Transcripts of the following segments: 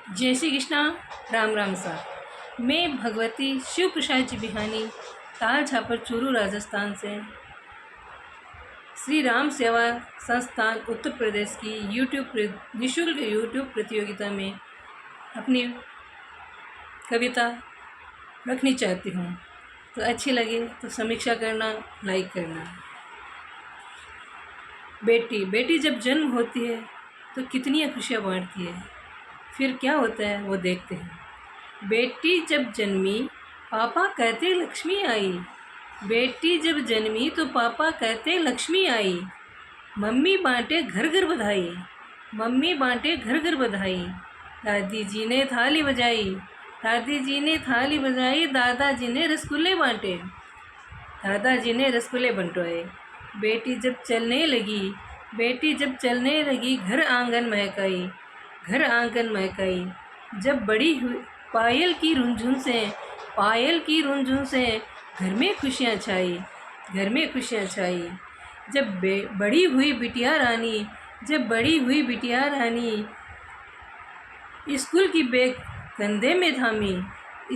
जय श्री कृष्णा। राम राम सा। मैं भगवती शिव प्रसाद जी बिहानी, ताल छापर चूरू, राजस्थान से श्री राम सेवा संस्थान उत्तर प्रदेश की निःशुल्क यूट्यूब प्रतियोगिता में अपनी कविता रखनी चाहती हूँ। तो अच्छी लगे तो समीक्षा करना, लाइक करना। बेटी जब जन्म होती है तो कितनी खुशियाँ बांटती है। फिर क्या होता है वो देखते हैं। बेटी जब जन्मी पापा कहते लक्ष्मी आई। बेटी जब जन्मी तो पापा कहते लक्ष्मी आई। मम्मी बांटे घर घर बधाई। मम्मी बांटे घर घर बधाई। दादी जी ने थाली बजाई। दादी जी ने थाली बजाई। दादाजी ने रसगुल्ले बांटे। दादाजी ने रसगुल्ले बंटवाए। बेटी जब चलने लगी घर आंगन महकाई। घर आंगन महकाई। जब बड़ी हुई पायल की रुनझुन से घर में खुशियाँ छाई। घर में खुशियाँ छाई। जब बड़ी हुई बिटिया रानी स्कूल की बैग कंधे में थामी।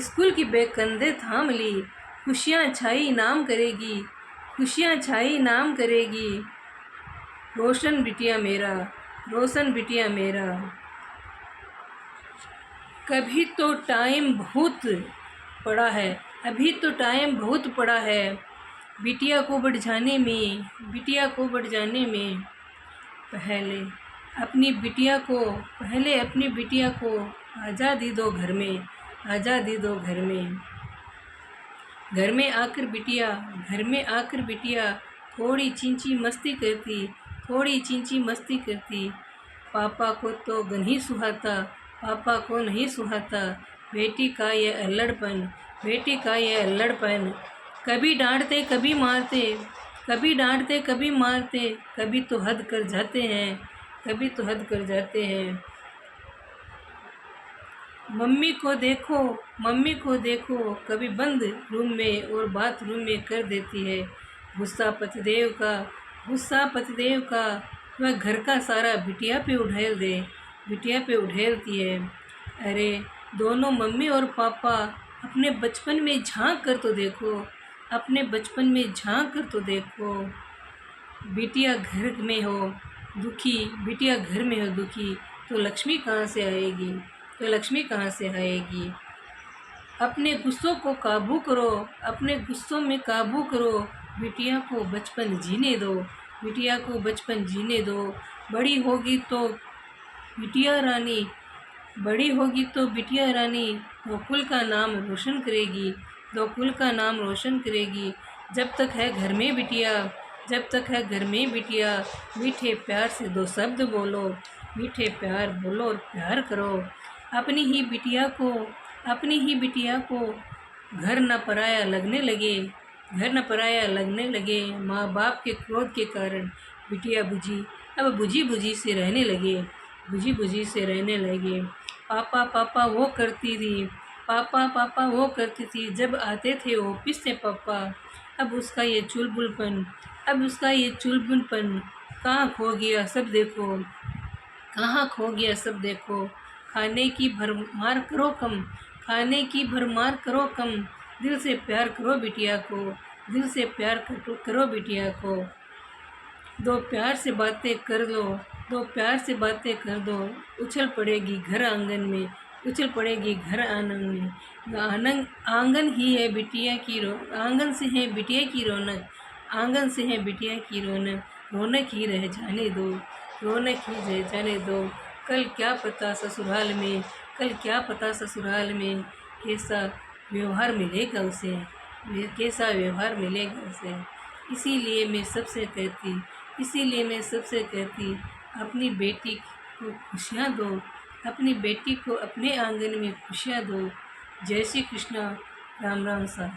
स्कूल की बैग कंधे थाम ली। खुशियाँ छाई नाम करेगी। खुशियाँ छाई नाम करेगी। रोशन बिटिया मेरा, रोशन बिटिया मेरा। कभी तो टाइम बहुत पड़ा है, अभी तो टाइम बहुत पड़ा है। बिटिया को बढ़ जाने में पहले अपनी बिटिया को आज़ादी दो घर में, आज़ादी दो घर में। घर में आकर बिटिया थोड़ी चींची मस्ती करती। पापा को तो नहीं सुहाता। बेटी का ये अल्लड़पन। कभी डांटते कभी मारते। कभी तो हद कर जाते हैं। मम्मी को देखो कभी बंद रूम में और बाथरूम में कर देती है। गुस्सा पतिदेव का वह घर का सारा बिटिया पे उड़ेलती है। अरे दोनों मम्मी और पापा अपने बचपन में झांक कर तो देखो। बिटिया घर में हो दुखी तो लक्ष्मी कहाँ से आएगी। अपने गुस्सों में काबू करो। बिटिया को बचपन जीने दो। बड़ी होगी तो बिटिया रानी दो कुल का नाम रोशन करेगी। जब तक है घर में बिटिया मीठे प्यार से दो शब्द बोलो। मीठे प्यार बोलो और प्यार करो। अपनी ही बिटिया को घर न पराया लगने लगे। माँ बाप के क्रोध के कारण बिटिया बुझी से रहने लगे। पापा वो करती थी जब आते थे ऑफिस से पापा। अब उसका ये चुलबुलपन कहाँ खो गया सब देखो। खाने की भरमार करो कम। दिल से प्यार करो बिटिया को। दो प्यार से बातें कर दो। उछल पड़ेगी घर आंगन में। आंगन से है बिटिया की रौनक ही रह जाने दो। कल क्या पता ससुराल में कैसा व्यवहार मिलेगा उसे। इसीलिए मैं सबसे कहती अपनी बेटी को खुशियाँ दो। अपनी बेटी को अपने आंगन में खुशियाँ दो। जय श्री कृष्णा। राम राम सा।